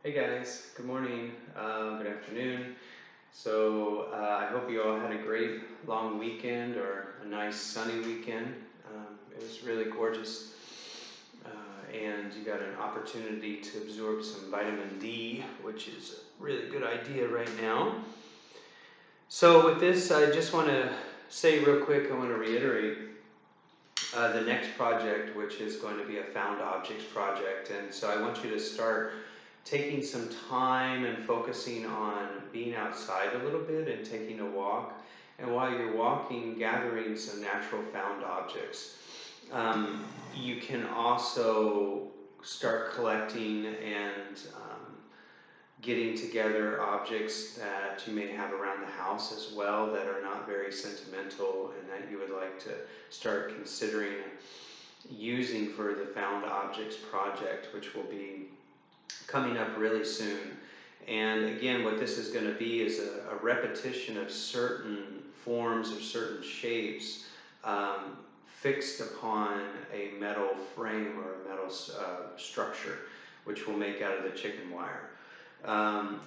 Hey guys, good morning, good afternoon. I hope you all had a great long weekend or a nice sunny weekend. It was really gorgeous, and you got an opportunity to absorb some vitamin D, which is a really good idea right now. So, with this, I just want to say real quick, I want to reiterate the next project, which is going to be a found objects project. And so I want you to start taking some time and focusing on being outside a little bit and taking a walk. And while you're walking, gathering some natural found objects. Um, you can also start collecting and getting together objects that you may have around the house as well that are not very sentimental and that you would like to start considering using for the Found Objects project, which will be coming up really soon. And again, what this is going to be is a repetition of certain forms or certain shapes fixed upon a metal frame or a metal structure, which we'll make out of the chicken wire.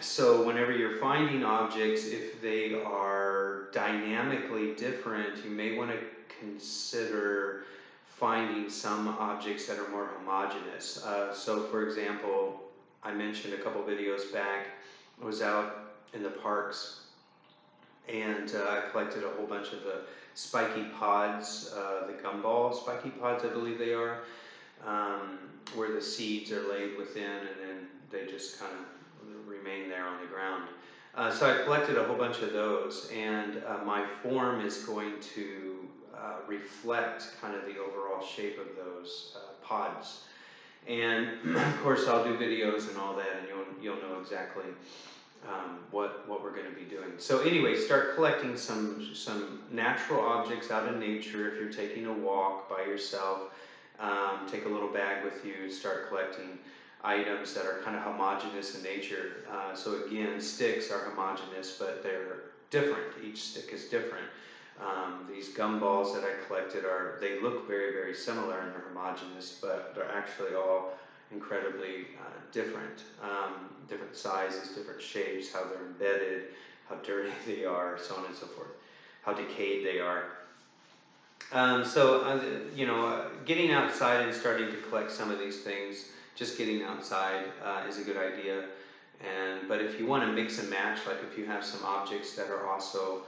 So whenever you're finding objects, if they are dynamically different, you may want to consider finding some objects that are more homogeneous. So for example, I mentioned a couple videos back, I was out in the parks and I collected a whole bunch of the spiky pods, the gumball spiky pods I believe they are, where the seeds are laid within and then they just kind of remain there on the ground. So I collected a whole bunch of those, and my form is going to reflect kind of the overall shape of those pods. And of course, I'll do videos and all that, and you'll know exactly what we're going to be doing. So anyway, start collecting some natural objects out in nature. If you're taking a walk by yourself, take a little bag with you. Start collecting items that are kind of homogeneous in nature. So again, sticks are homogeneous, but they're different. Each stick is different. These gumballs that I collected they look very, very similar and they're homogeneous, but they're actually all incredibly different. Different sizes, different shapes, how they're embedded, how dirty they are, so on and so forth, how decayed they are. Getting outside and starting to collect some of these things, just getting outside is a good idea. But if you want to mix and match, like if you have some objects that are also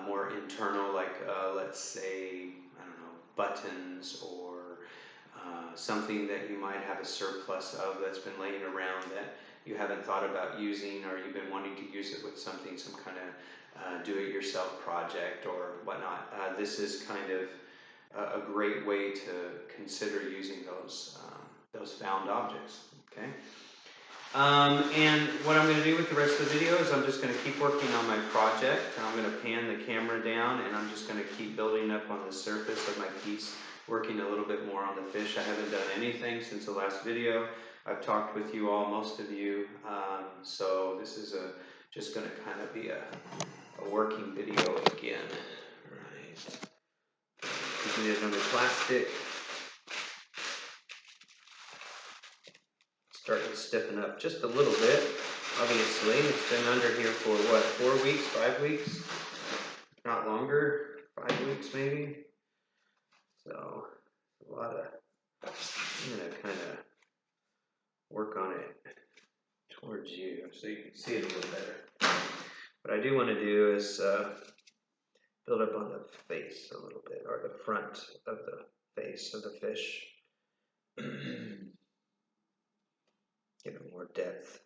more internal, like let's say, I don't know, buttons or something that you might have a surplus of that's been laying around that you haven't thought about using, or you've been wanting to use it with something, some kind of do-it-yourself project or whatnot. This is kind of a great way to consider using those found objects. Okay. And what I'm going to do with the rest of the video is I'm just going to keep working on my project. And I'm going to pan the camera down and I'm just going to keep building up on the surface of my piece, working a little bit more on the fish. I haven't done anything since the last video. I've talked with you all, most of you. So this is just going to kind of be a working video again. Right. Using it under plastic. Starting to stiffen up just a little bit. Obviously, it's been under here for what, 4 weeks, 5 weeks? Not longer, 5 weeks maybe. So, a lot of, I'm going to kind of work on it towards you so you can see it a little better. What I do want to do is build up on the face a little bit, or the front of the face of the fish. Give it more depth.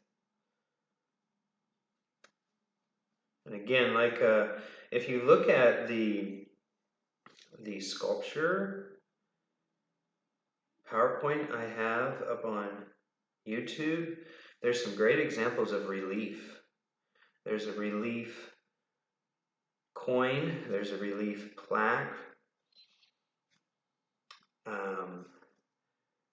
And again, like if you look at the sculpture PowerPoint I have up on YouTube, there's some great examples of relief. There's a relief coin, there's a relief plaque.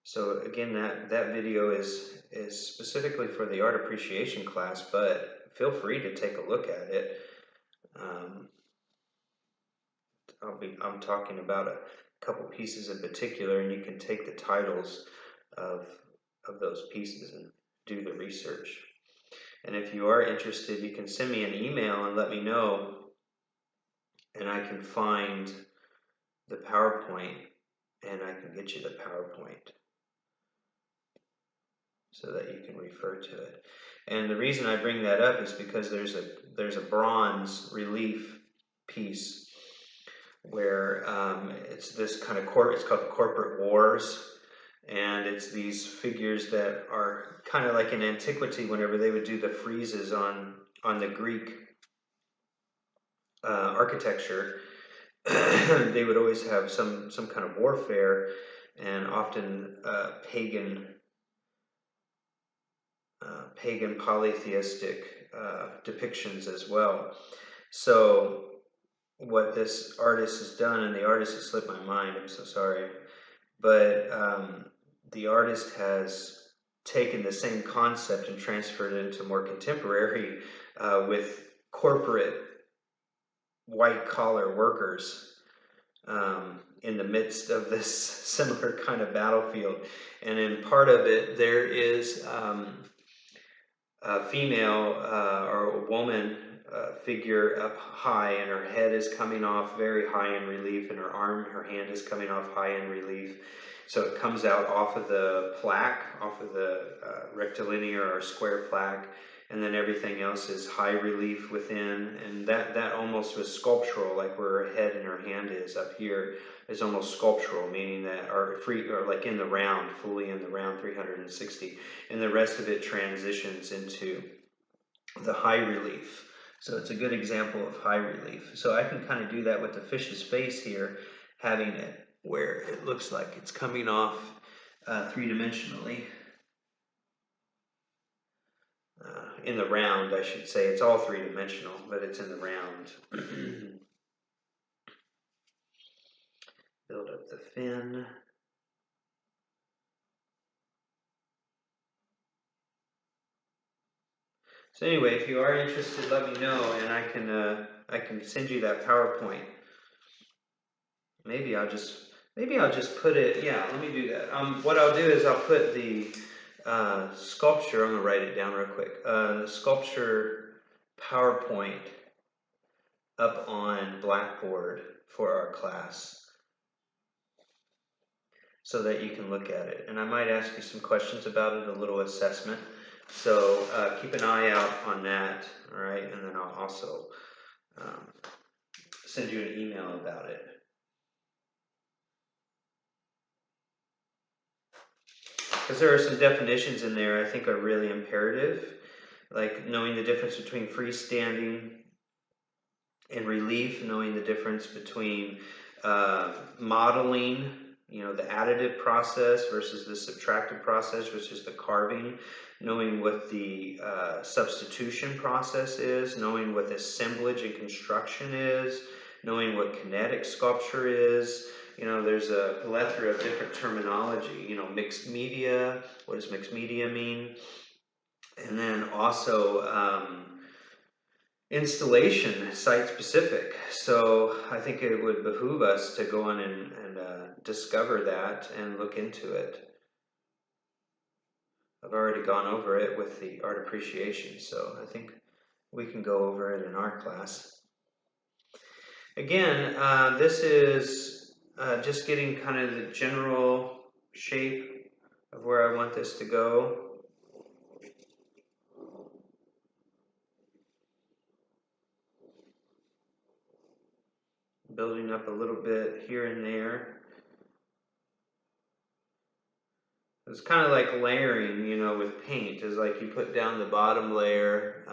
So again, that video is specifically for the art appreciation class, but feel free to take a look at it. I'm talking about a couple pieces in particular, and you can take the titles of those pieces and do the research. And if you are interested, you can send me an email and let me know, and I can find the PowerPoint and I can get you the PowerPoint so that you can refer to it. And the reason I bring that up is because there's a bronze relief piece where it's this kind of it's called the Corporate Wars, and it's these figures that are kind of like in antiquity whenever they would do the friezes on the Greek architecture. They would always have some kind of warfare, and often pagan polytheistic depictions as well. So what this artist has done, and the artist has slipped my mind, I'm so sorry, but the artist has taken the same concept and transferred it into more contemporary with corporate white-collar workers in the midst of this similar kind of battlefield. And in part of it, there is a female or a woman figure up high, and her head is coming off very high in relief, and her hand is coming off high in relief. So it comes out off of the plaque, off of the rectilinear or square plaque, and then everything else is high relief within, and that almost was sculptural, like where her head and her hand is up here is almost sculptural, meaning that or like in the round, fully in the round 360, and the rest of it transitions into the high relief. So it's a good example of high relief. So I can kind of do that with the fish's face here, having it where it looks like it's coming off three-dimensionally. In the round, I should say. It's all three-dimensional, but it's in the round. Build up the fin. So anyway, if you are interested, let me know, and I can send you that PowerPoint. Maybe I'll just put it. Yeah, let me do that. What I'll do is I'll put the sculpture. I'm gonna write it down real quick. The sculpture PowerPoint up on Blackboard for our class, so that you can look at it. And I might ask you some questions about it, a little assessment. So keep an eye out on that, all right? And then I'll also send you an email about it. Because there are some definitions in there I think are really imperative, like knowing the difference between freestanding and relief, knowing the difference between modeling, the additive process versus the subtractive process, which is the carving, knowing what the substitution process is, knowing what assemblage and construction is, knowing what kinetic sculpture is. There's a plethora of different terminology. Mixed media, what does mixed media mean? And then also installation, site-specific. So I think it would behoove us to go on and discover that and look into it. I've already gone over it with the art appreciation, so I think we can go over it in our class. Again, this is just getting kind of the general shape of where I want this to go. Building up a little bit here and there. It's kind of like layering, with paint. It's like you put down the bottom layer,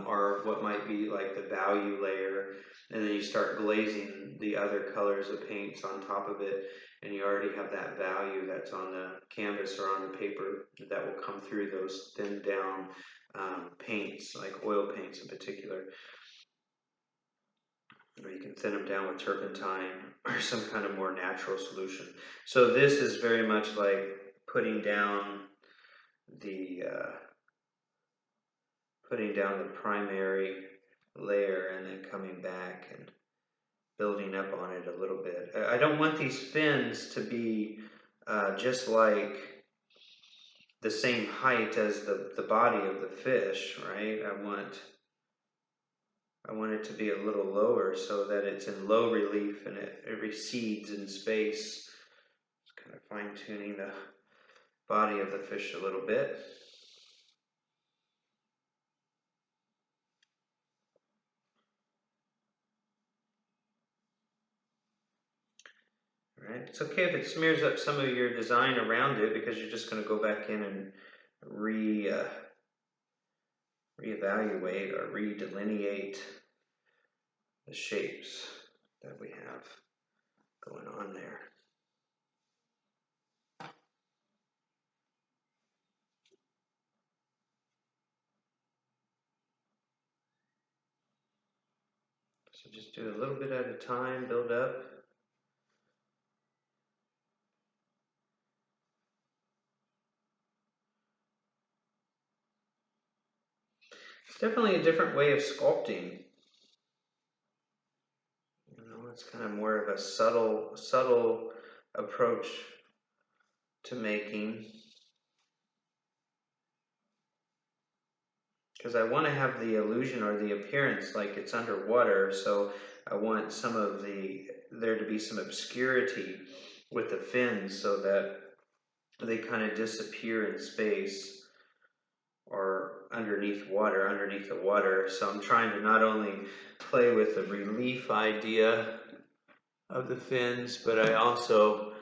or what might be like the value layer, and then you start glazing the other colors of paints on top of it, and you already have that value that's on the canvas or on the paper that will come through those thinned down paints, like oil paints in particular. Or you can thin them down with turpentine or some kind of more natural solution. So this is very much like putting down the primary layer and then coming back and building up on it a little bit. I don't want these fins to be just like the same height as the body of the fish, right? I want it to be a little lower so that it's in low relief and it recedes in space. Just kind of fine-tuning the body of the fish a little bit. Right? It's okay if it smears up some of your design around it, because you're just going to go back in and reevaluate or redelineate the shapes that we have going on there. So just do a little bit at a time, build up. It's definitely a different way of sculpting. You know, it's kind of more of a subtle approach to making. Because I want to have the illusion or the appearance like it's underwater, so I want there to be some obscurity with the fins so that they kind of disappear in space or underneath the water. So I'm trying to not only play with the relief idea of the fins, but I also,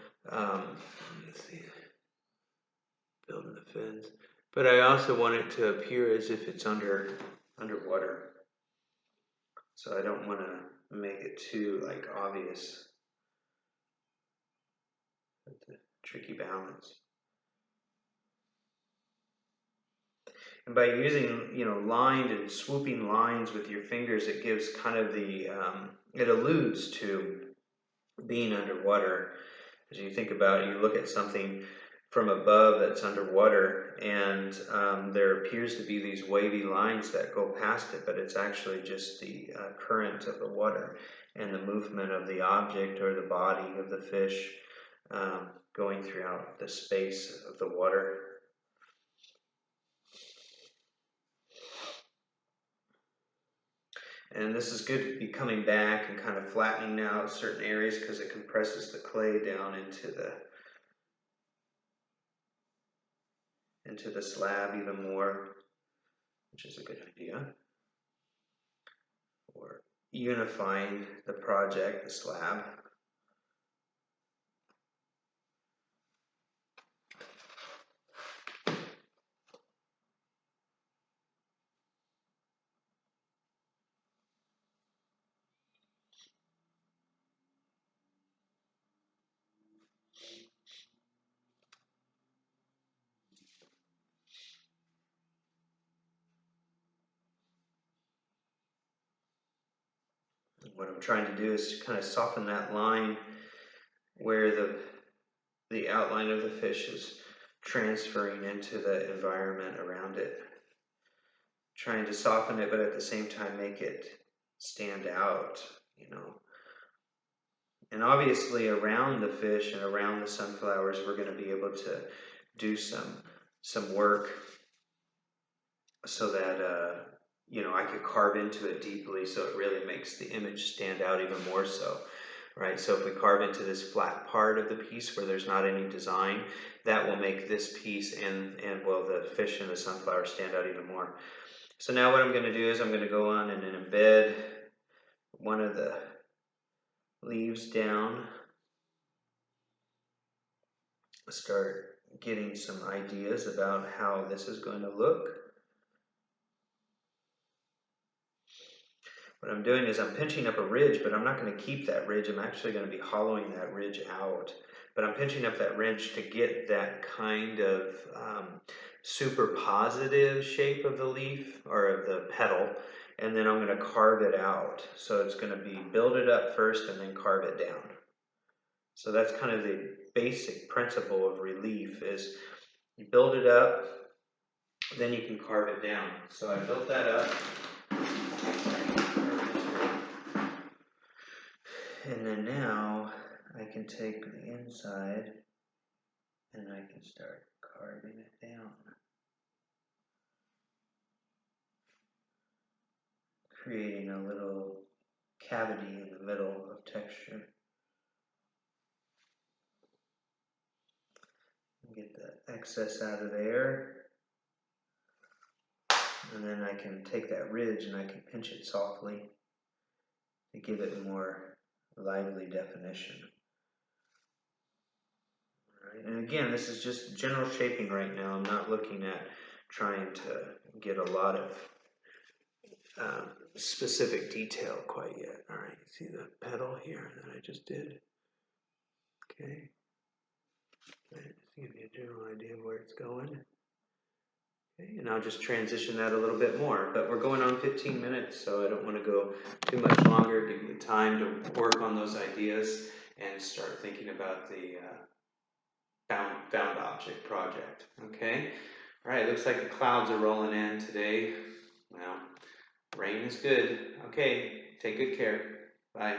building the fins. But I also want it to appear as if it's underwater. So I don't want to make it too obvious. It's a tricky balance. And by using lined and swooping lines with your fingers, it gives kind of it alludes to being underwater. As you think about it, you look at something from above that's underwater, and there appears to be these wavy lines that go past it, but it's actually just the current of the water and the movement of the object or the body of the fish going throughout the space of the water. And this is good to be coming back and kind of flattening out certain areas, because it compresses the clay down into the slab even more, which is a good idea for unifying the project, the slab. What I'm trying to do is kind of soften that line where the outline of the fish is transferring into the environment around it. Trying to soften it, but at the same time make it stand out, And obviously around the fish and around the sunflowers, we're going to be able to do some work so that I could carve into it deeply, so it really makes the image stand out even more so, right? So if we carve into this flat part of the piece where there's not any design, that will make this piece and the fish and the sunflower stand out even more. So now what I'm going to do is I'm going to go on and embed one of the leaves down, start getting some ideas about how this is going to look. What I'm doing is I'm pinching up a ridge, but I'm not going to keep that ridge. I'm actually going to be hollowing that ridge out. But I'm pinching up that ridge to get that kind of super positive shape of the leaf or of the petal. And then I'm going to carve it out. So it's going to be build it up first and then carve it down. So that's kind of the basic principle of relief, is you build it up, then you can carve it down. So I built that up. And then now I can take the inside and I can start carving it down. Creating a little cavity in the middle of texture. Get the excess out of there. And then I can take that ridge and I can pinch it softly to give it more lively definition. All right. And again, this is just general shaping right now. I'm not looking at trying to get a lot of specific detail quite yet. All right, see the petal here that I just did? Okay. Right, just give you a general idea of where it's going. Okay, and I'll just transition that a little bit more. But we're going on 15 minutes, so I don't want to go too much longer. Give you time to work on those ideas and start thinking about the found object project. Okay? All right, looks like the clouds are rolling in today. Well, rain is good. Okay, take good care. Bye.